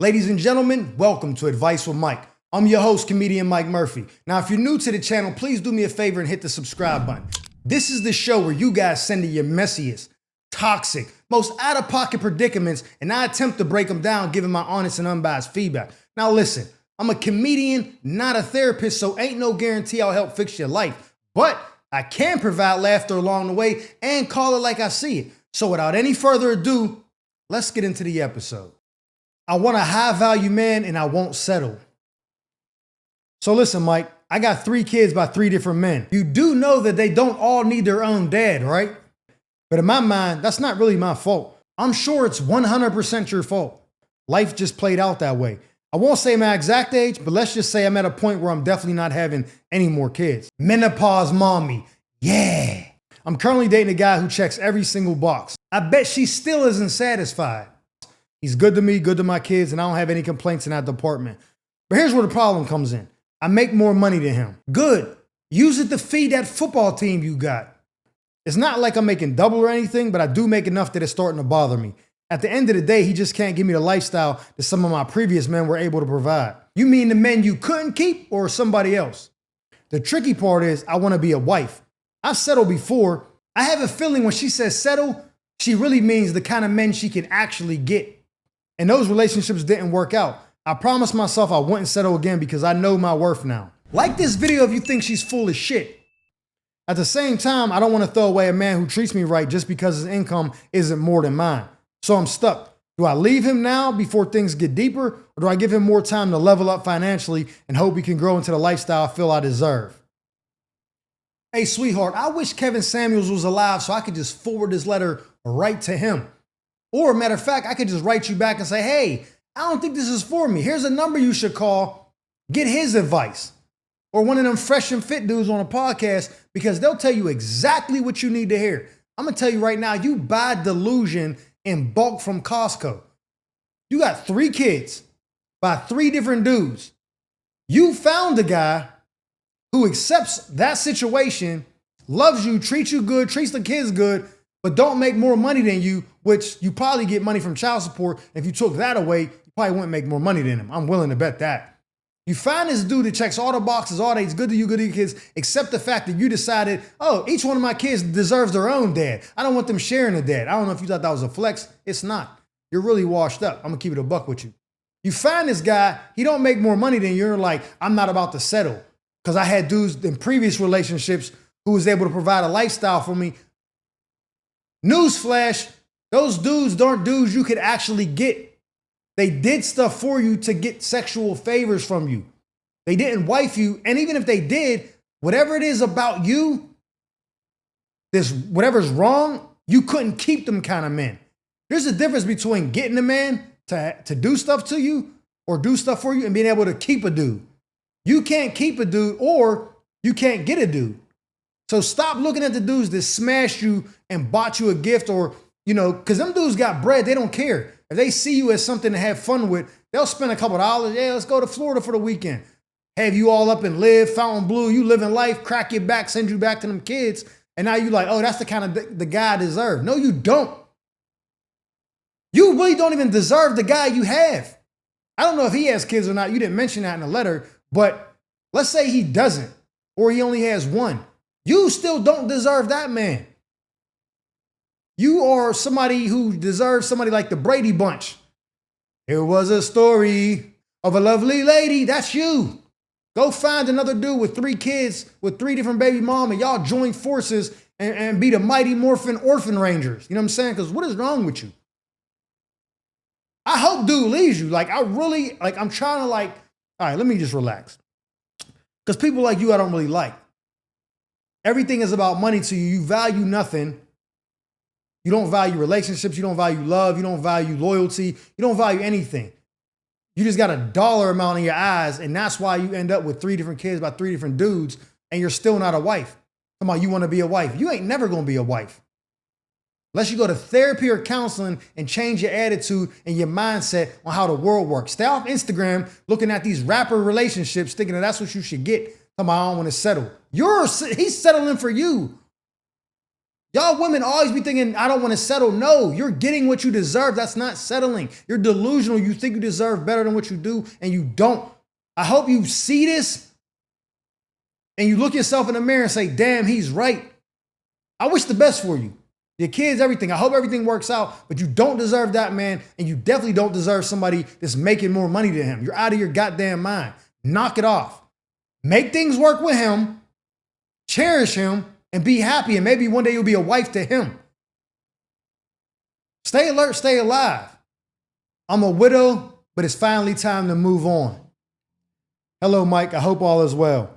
Ladies and gentlemen, welcome to Advice with Mike. I'm your host, comedian Mike Murphy. Now, if you're new to the channel, please do me a favor and hit the subscribe button. This is the show where you guys send in your messiest, toxic, most out-of-pocket predicaments, and I attempt to break them down, giving my honest and unbiased feedback. Now listen, I'm a comedian, not a therapist, so ain't no guarantee I'll help fix your life. But I can provide laughter along the way and call it like I see it. So without any further ado, let's get into the episode. I want a high-value man and I won't settle. So listen, Mike, I got 3 kids by 3 different men. You do know that they don't all need their own dad, right? But in my mind, that's not really my fault. I'm sure it's 100% your fault. Life just played out that way. I won't say my exact age, but let's just say I'm at a point where I'm definitely not having any more kids. Menopause mommy, yeah. I'm currently dating a guy who checks every single box. I bet she still isn't satisfied. He's good to me, good to my kids, and I don't have any complaints in that department. But here's where the problem comes in. I make more money than him. Good. Use it to feed that football team you got. It's not like I'm making double or anything, but I do make enough that it's starting to bother me. At the end of the day, he just can't give me the lifestyle that some of my previous men were able to provide. You mean the men you couldn't keep or somebody else? The tricky part is I want to be a wife. I've settled before. I have a feeling when she says settle, she really means the kind of men she can actually get. And those relationships didn't work out. I promised myself I wouldn't settle again because I know my worth now. Like this video if you think she's full of shit. At the same time, I don't want to throw away a man who treats me right just because his income isn't more than mine. So I'm stuck. Do I leave him now before things get deeper, or do I give him more time to level up financially and hope he can grow into the lifestyle I feel I deserve? Hey, sweetheart, I wish Kevin Samuels was alive so I could just forward this letter right to him. Or, matter of fact, I could just write you back and say, hey, I don't think this is for me. Here's a number you should call. Get his advice. Or one of them fresh and fit dudes on a podcast, because they'll tell you exactly what you need to hear. I'm going to tell you right now, you buy delusion in bulk from Costco. You got 3 kids by 3 different dudes. You found a guy who accepts that situation, loves you, treats you good, treats the kids good, but don't make more money than you, which you probably get money from child support. If you took that away, you probably wouldn't make more money than him. I'm willing to bet that. You find this dude that checks all the boxes, all that, he's good to you, good to your kids, except the fact that you decided, oh, each one of my kids deserves their own dad. I don't want them sharing a dad. I don't know if you thought that was a flex. It's not. You're really washed up. I'm gonna keep it a buck with you. You find this guy, he don't make more money than you. You're like, I'm not about to settle. Because I had dudes in previous relationships who was able to provide a lifestyle for me. Newsflash, those dudes aren't dudes you could actually get. They did stuff for you to get sexual favors from you. They didn't wife you. And even if they did, whatever it is about you, whatever's wrong, you couldn't keep them kind of men. There's a difference between getting a man to do stuff to you or do stuff for you and being able to keep a dude. You can't keep a dude or you can't get a dude. So stop looking at the dudes that smashed you and bought you a gift or, because them dudes got bread. They don't care. If they see you as something to have fun with, they'll spend a couple of dollars. Yeah, let's go to Florida for the weekend. Have you all up and live, Fountain Blue, you living life, crack your back, send you back to them kids. And now you like, oh, that's the kind of the guy I deserve. No, you don't. You really don't even deserve the guy you have. I don't know if he has kids or not. You didn't mention that in the letter, but let's say he doesn't, or he only has 1. You still don't deserve that man. You are somebody who deserves somebody like the Brady Bunch. There was a story of a lovely lady. That's you. Go find another dude with 3 kids, with 3 different baby mom, and y'all join forces and be the Mighty Morphin Orphan Rangers. You know what I'm saying? Because what is wrong with you? I hope dude leaves you. I'm trying to all right, let me just relax. Because people like you, I don't really like. Everything is about money to you. You value nothing. You don't value relationships. You don't value love. You don't value loyalty. You don't value anything. You just got a dollar amount in your eyes, and that's why you end up with 3 different kids by 3 different dudes, and you're still not a wife. Come on, you want to be a wife. You ain't never going to be a wife. Unless you go to therapy or counseling and change your attitude and your mindset on how the world works. Stay off Instagram looking at these rapper relationships thinking that that's what you should get. Come on, I don't want to settle. He's settling for you. Y'all women always be thinking, I don't want to settle. No, you're getting what you deserve. That's not settling. You're delusional. You think you deserve better than what you do, and you don't. I hope you see this and you look yourself in the mirror and say, damn, he's right. I wish the best for you. Your kids, everything. I hope everything works out, but you don't deserve that man, and you definitely don't deserve somebody that's making more money than him. You're out of your goddamn mind. Knock it off. Make things work with him, cherish him, and be happy, and maybe one day you'll be a wife to him. Stay alert, stay alive. I'm a widow, but it's finally time to move on. Hello, Mike. I hope all is well.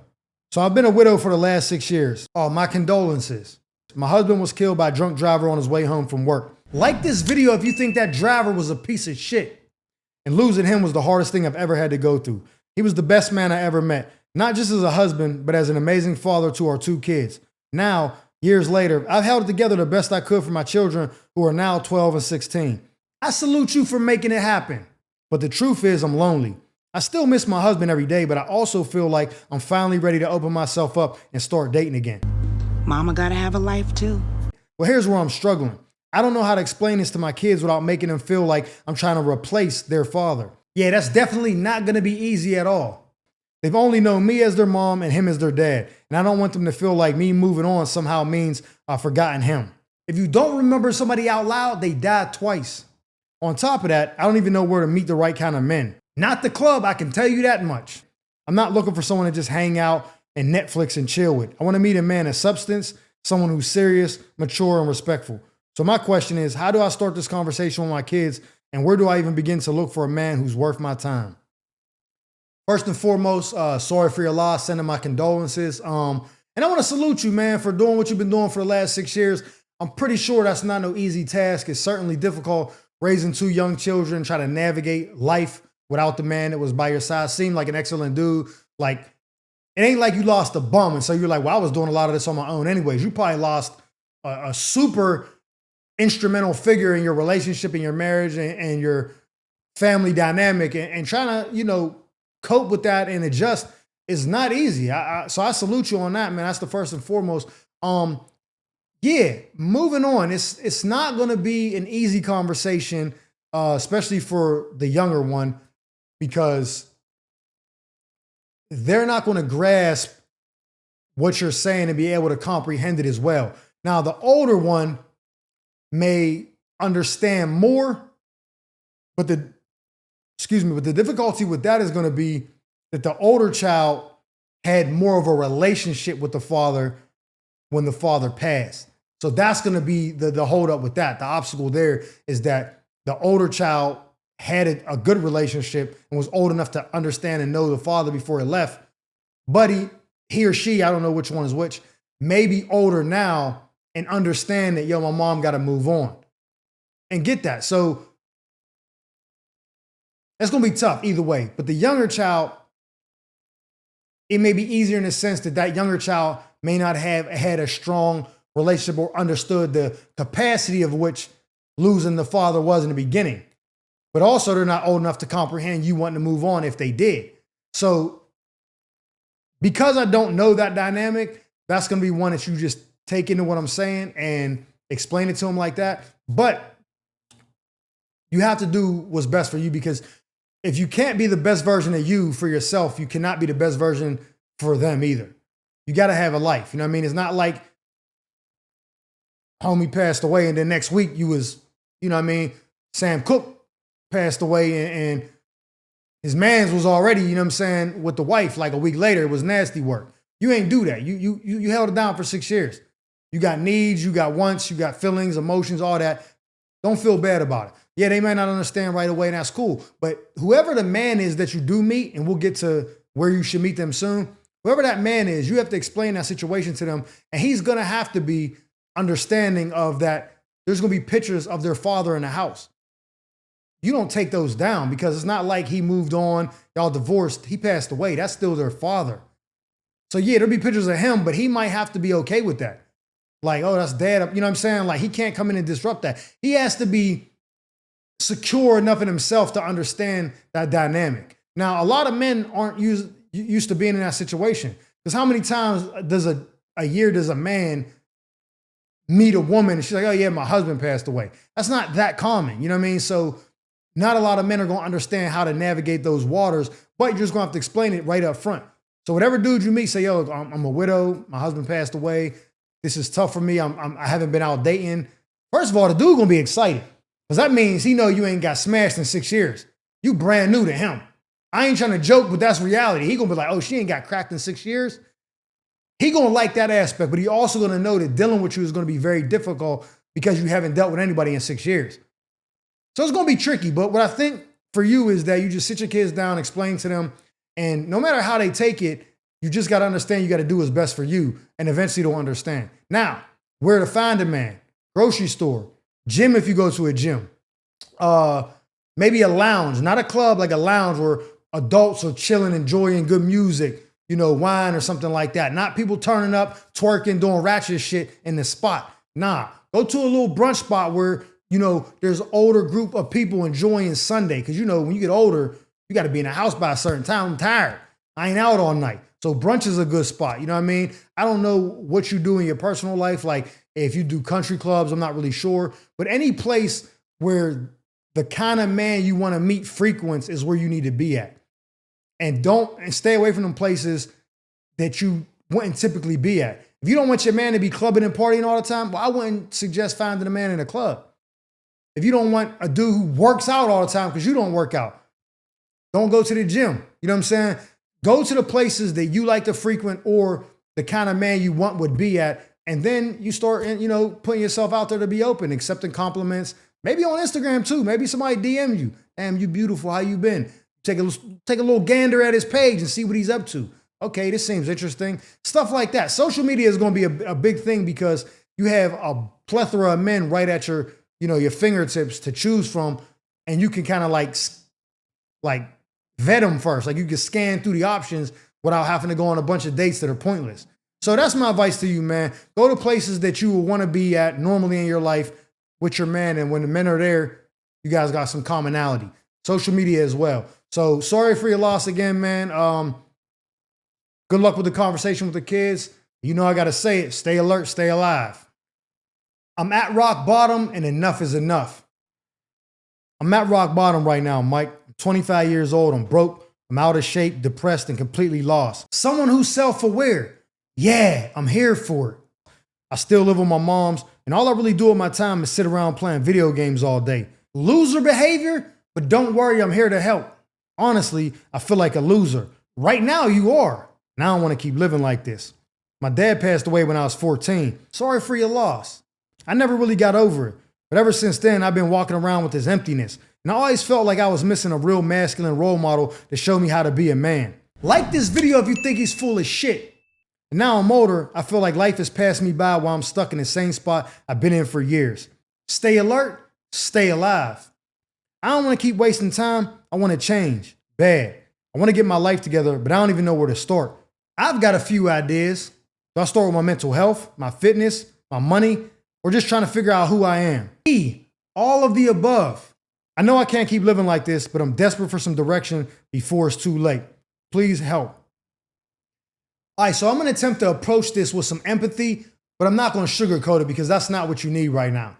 So I've been a widow for the last 6 years. Oh, my condolences. My husband was killed by a drunk driver on his way home from work. Like this video if you think that driver was a piece of shit. And losing him was the hardest thing I've ever had to go through. He was the best man I ever met, not just as a husband, but as an amazing father to our 2 kids. Now, years later, I've held it together the best I could for my children who are now 12 and 16. I salute you for making it happen. But the truth is I'm lonely. I still miss my husband every day, but I also feel like I'm finally ready to open myself up and start dating again. Mama gotta have a life too. Well, here's where I'm struggling. I don't know how to explain this to my kids without making them feel like I'm trying to replace their father. Yeah, that's definitely not gonna be easy at all. They've only known me as their mom and him as their dad. And I don't want them to feel like me moving on somehow means I've forgotten him. If you don't remember somebody out loud, they died twice. On top of that, I don't even know where to meet the right kind of men. Not the club, I can tell you that much. I'm not looking for someone to just hang out and Netflix and chill with. I want to meet a man of substance, someone who's serious, mature, and respectful. So my question is, how do I start this conversation with my kids, and where do I even begin to look for a man who's worth my time? First and foremost, sorry for your loss, sending my condolences. And I want to salute you, man, for doing what you've been doing for the last 6 years. I'm pretty sure that's not no easy task. It's certainly difficult raising 2 young children, trying to navigate life without the man that was by your side. Seemed like an excellent dude. Like, it ain't like you lost a bum, and so you're like, well, I was doing a lot of this on my own anyways. You probably lost a super instrumental figure in your relationship, in your marriage, and your family dynamic, and trying to, cope with that and adjust is not easy. So I salute you on that, man. That's the first and foremost. Yeah, moving on. It's not going to be an easy conversation, especially for the younger one, because they're not going to grasp what you're saying and be able to comprehend it as well. Now, the older one may understand more, but the difficulty with that is going to be that the older child had more of a relationship with the father when the father passed. So that's going to be the holdup with that. The obstacle there is that the older child had a good relationship and was old enough to understand and know the father before he left. But he or she, I don't know which one is which, may be older now and understand that, my mom got to move on and get that. So that's going to be tough either way. But the younger child, it may be easier in the sense that younger child may not have had a strong relationship or understood the capacity of which losing the father was in the beginning. But also they're not old enough to comprehend you wanting to move on if they did. So because I don't know that dynamic, that's going to be one that you just take into what I'm saying and explain it to them like that. But you have to do what's best for you, because if you can't be the best version of you for yourself, you cannot be the best version for them either. You got to have a life. You know what I mean? It's not like homie passed away and then next week you was, Sam Cooke passed away and his mans was already, with the wife like a week later. It was nasty work. You ain't do that. You held it down for 6 years. You got needs, you got wants, you got feelings, emotions, all that. Don't feel bad about it. Yeah, they may not understand right away, and that's cool. But whoever the man is that you do meet, and we'll get to where you should meet them soon, whoever that man is, you have to explain that situation to them. And he's going to have to be understanding of that. There's going to be pictures of their father in the house. You don't take those down, because it's not like he moved on, y'all divorced, he passed away. That's still their father. So yeah, there'll be pictures of him, but he might have to be okay with that. Like, oh, that's dad. You know what I'm saying? Like, he can't come in and disrupt that. He has to be secure enough in himself to understand that dynamic. Now, a lot of men aren't used to being in that situation, because how many times does a year does a man meet a woman and she's like, oh yeah, my husband passed away. That's not that common. You know what I mean? So not a lot of men are going to understand how to navigate those waters, but you're just going to have to explain it right up front. So whatever dude you meet, say, yo, I'm a widow. My husband passed away. This is tough for me. I haven't been out dating. First of all, the dude going to be excited because that means he know you ain't got smashed in 6 years. You brand new to him. I ain't trying to joke, but that's reality. He going to be like, oh, she ain't got cracked in 6 years. He going to like that aspect, but he also going to know that dealing with you is going to be very difficult because you haven't dealt with anybody in 6 years. So it's going to be tricky, but what I think for you is that you just sit your kids down, explain to them, and no matter how they take it, you just got to understand you got to do what's best for you, and eventually they'll understand. Now, where to find a man? Grocery store, gym if you go to a gym, maybe a lounge, not a club, like a lounge where adults are chilling, enjoying good music, you know, wine or something like that. Not people turning up, twerking, doing ratchet shit in the spot. Nah, go to a little brunch spot where, you know, there's an older group of people enjoying Sunday. Because, you know, when you get older, you got to be in the house by a certain time. I'm tired. I ain't out all night. So brunch is a good spot. You know what I mean? I don't know what you do in your personal life. Like if you do country clubs, I'm not really sure. But any place where the kind of man you want to meet frequents is where you need to be at. And stay away from them places that you wouldn't typically be at. If you don't want your man to be clubbing and partying all the time, well, I wouldn't suggest finding a man in a club. If you don't want a dude who works out all the time because you don't work out, don't go to the gym. You know what I'm saying? Go to the places that you like to frequent or the kind of man you want would be at. And then you start, you know, putting yourself out there to be open, accepting compliments. Maybe on Instagram too. Maybe somebody DM you. Damn, you beautiful. How you been? Take a little gander at his page and see what he's up to. Okay, this seems interesting. Stuff like that. Social media is going to be a big thing because you have a plethora of men right at your, you know, your fingertips to choose from, and you can kind of like vet them first. Like you can scan through the options without having to go on a bunch of dates that are pointless. So that's my advice to you, man. Go to places that you will want to be at normally in your life with your man, and when the men are there, you guys got some commonality. Social media as well. So sorry for your loss again, man. Good luck with the conversation with the kids. You know I got to say it. Stay alert, stay alive. I'm at rock bottom and enough is enough. I'm at rock bottom right now, Mike. I'm 25 years old. I'm broke. I'm out of shape, depressed, and completely lost. Someone who's self-aware. Yeah, I'm here for it. I still live with my mom's, and all I really do with my time is sit around playing video games all day. Loser behavior? But don't worry, I'm here to help. Honestly, I feel like a loser. Right now, you are. And I don't want to keep living like this. My dad passed away when I was 14. Sorry for your loss. I never really got over it. But ever since then, I've been walking around with this emptiness. And I always felt like I was missing a real masculine role model to show me how to be a man. Like this video if you think he's full of shit. And now I'm older, I feel like life has passed me by while I'm stuck in the same spot I've been in for years. Stay alert, stay alive. I don't want to keep wasting time. I want to change. Bad. I want to get my life together, but I don't even know where to start. I've got a few ideas. Do I start with my mental health, my fitness, my money, or just trying to figure out who I am? All of the above. I know I can't keep living like this, but I'm desperate for some direction before it's too late. Please help. All right, so I'm going to attempt to approach this with some empathy, but I'm not going to sugarcoat it because that's not what you need right now.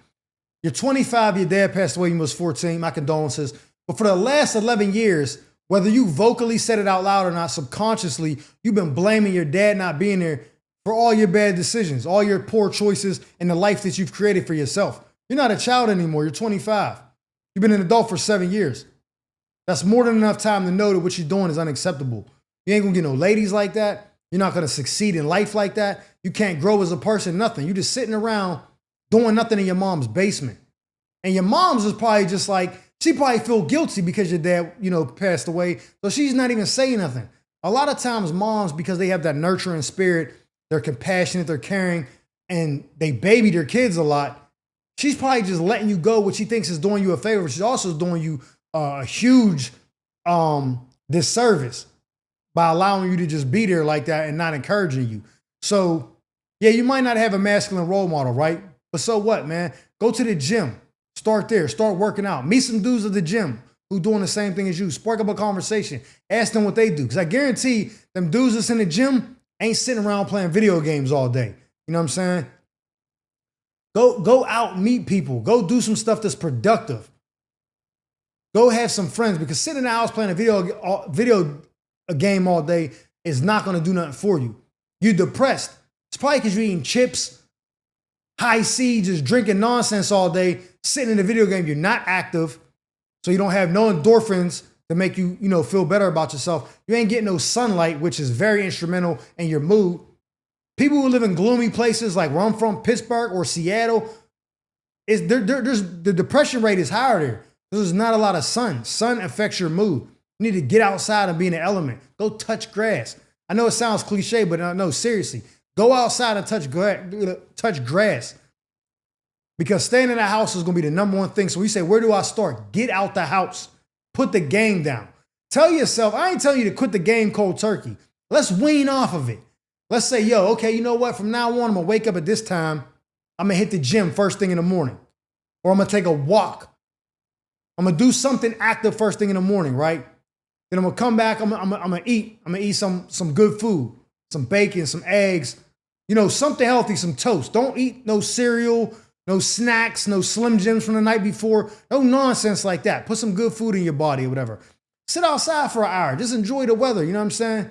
You're 25, your dad passed away when you was 14, my condolences. But for the last 11 years, whether you vocally said it out loud or not, subconsciously, you've been blaming your dad not being there for all your bad decisions, all your poor choices, and the life that you've created for yourself. You're not a child anymore, you're 25. You've been an adult for 7 years. That's more than enough time to know that what you're doing is unacceptable. You ain't gonna get no ladies like that. You're not gonna succeed in life like that. You can't grow as a person, nothing. You're just sitting around doing nothing in your mom's basement. And your mom's is probably just like, she probably feel guilty because your dad, passed away. So she's not even saying nothing. A lot of times moms, because they have that nurturing spirit, they're compassionate, they're caring, and they baby their kids a lot. She's probably just letting you go what she thinks is doing you a favor. She's also doing you a huge disservice by allowing you to just be there like that and not encouraging you. So yeah, you might not have a masculine role model, right? But so what, man? Go to the gym. Start there. Start working out. Meet some dudes at the gym who doing the same thing as you. Spark up a conversation. Ask them what they do. Because I guarantee them dudes that's in the gym ain't sitting around playing video games all day. You know what I'm saying? Go out, meet people. Go do some stuff that's productive. Go have some friends, because sitting in the house playing a game all day is not going to do nothing for you. You're depressed. It's probably because you're eating chips, high C, just drinking nonsense all day, sitting in the video game. You're not active, so you don't have no endorphins to make you, feel better about yourself. You ain't getting no sunlight, which is very instrumental in your mood. People who live in gloomy places like where I'm from, Pittsburgh or Seattle, the depression rate is higher there. There's not a lot of sun. Sun affects your mood. You need to get outside and be in the element. Go touch grass. I know it sounds cliche, but no, seriously. Go outside and touch grass. Because staying in the house is going to be the number one thing. So we say, where do I start? Get out the house. Put the game down. Tell yourself, I ain't telling you to quit the game cold turkey. Let's wean off of it. Let's say, okay, you know what? From now on, I'm going to wake up at this time. I'm going to hit the gym first thing in the morning. Or I'm going to take a walk. I'm going to do something active first thing in the morning, right? Then I'm going to come back. I'm going to eat. I'm going to eat some good food, some bacon, some eggs, something healthy, some toast. Don't eat no cereal, no snacks, no Slim Jims from the night before. No nonsense like that. Put some good food in your body or whatever. Sit outside for an hour. Just enjoy the weather. You know what I'm saying?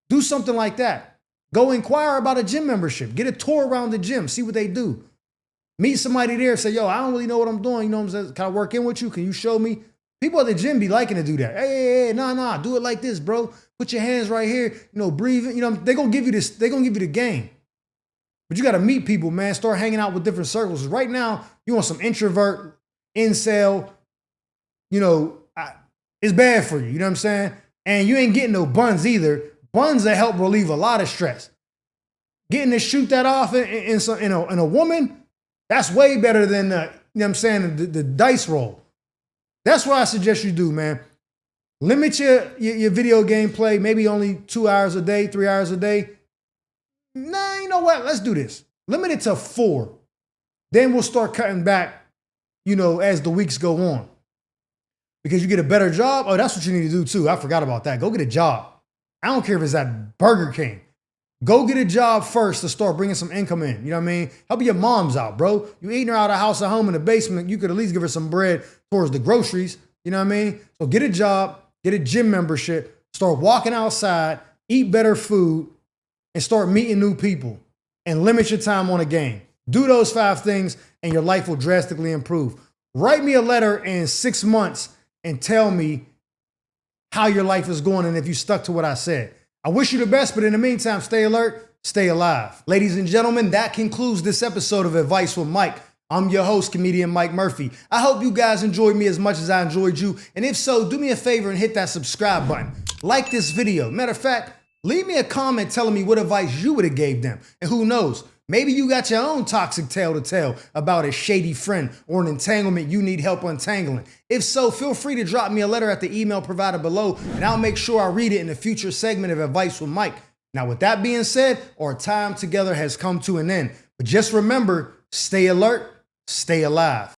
Do something like that. Go inquire about a gym membership. Get a tour around the gym. See what they do. Meet somebody there. Say, I don't really know what I'm doing. You know what I'm saying? Can I work in with you? Can you show me? People at the gym be liking to do that. Hey, nah. Do it like this, bro. Put your hands right here. Breathe. They're going to give you this. They're going to give you the game. But you got to meet people, man. Start hanging out with different circles. Right now, you want some introvert, incel, it's bad for you. You know what I'm saying? And you ain't getting no buns either. Buns that help relieve a lot of stress. Getting to shoot that off in a woman, that's way better than, the dice roll. That's what I suggest you do, man. Limit your video game play, maybe only 2 hours a day, 3 hours a day. Nah, you know what? Let's do this. Limit it to 4. Then we'll start cutting back, as the weeks go on. Because you get a better job. Oh, that's what you need to do too. I forgot about that. Go get a job. I don't care if it's at Burger King. Go get a job first to start bringing some income in. You know what I mean? Help your moms out, bro. You eating her out of house at home in the basement. You could at least give her some bread towards the groceries. You know what I mean? So get a job, get a gym membership, start walking outside, eat better food, and start meeting new people. And limit your time on a game. Do those 5 things and your life will drastically improve. Write me a letter in 6 months and tell me how your life is going and if you stuck to what I said. I wish you the best, but in the meantime, stay alert, stay alive. Ladies and gentlemen, that concludes this episode of Advice with Mike. I'm your host, comedian Mike Murphy. I hope you guys enjoyed me as much as I enjoyed you. And if so, do me a favor and hit that subscribe button. Like this video. Matter of fact, leave me a comment telling me what advice you would have gave them. And who knows, maybe you got your own toxic tale to tell about a shady friend or an entanglement you need help untangling. If so, feel free to drop me a letter at the email provided below, and I'll make sure I read it in a future segment of Advice with Mike. Now, with that being said, our time together has come to an end. But just remember, stay alert, stay alive.